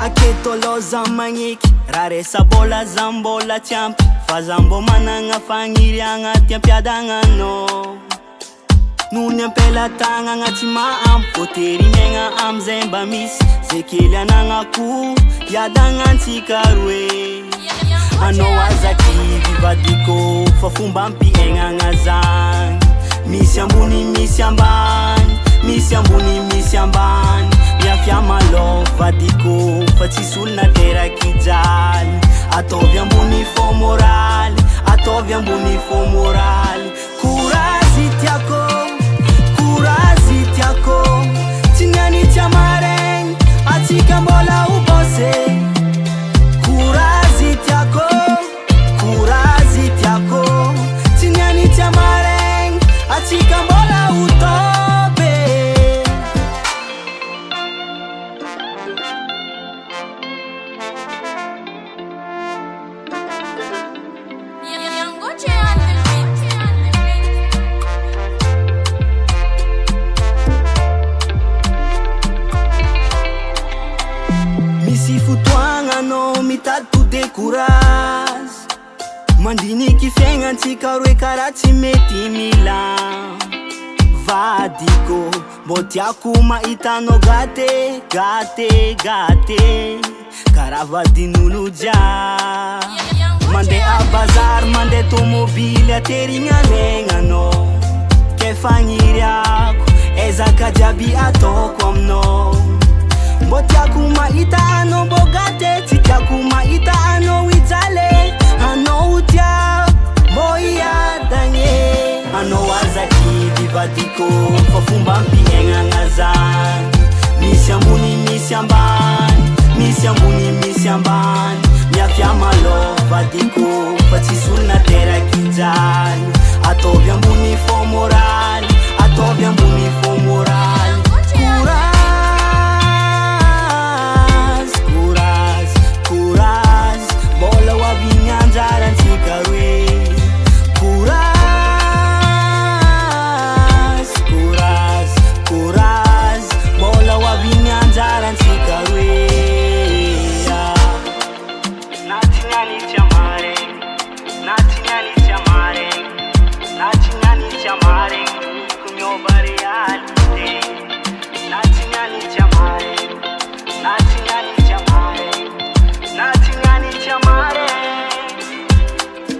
Aketoloza mangiki raresa bola zambola champi fazambo mananga fangiri angati ampiadangano nunya pela tanga ngati maam poteri menga amzemba mis zekelia nanga ku yadanganti karwe ano wazaki vivadiko fafumba mpi engangazan misiambuni misiambani Miafia malo vadiko Fatisul na tera kijal Atovia mbuni fo moral Kurazit yako Tinyani chamareng Atika mbola ubose Kurazit yako Tinyani chamareng Atika mbola utobe Misifutwanga no mitatu de kuraz Mandini kifenga ntikarwe karati meti mila Vadiko botia kuma itano gate Karavadinuluja Mande a bazar, mande tomobile ateringa nengano Kefangiriako, ezaka jabi atoko mno Botia kuma ita ano bogate, titia kuma ita ano wizale Ano utia, boya danye Ano wazaki vivadiko, fafumba mpi engangazan Misiambani Miafia malo vadiko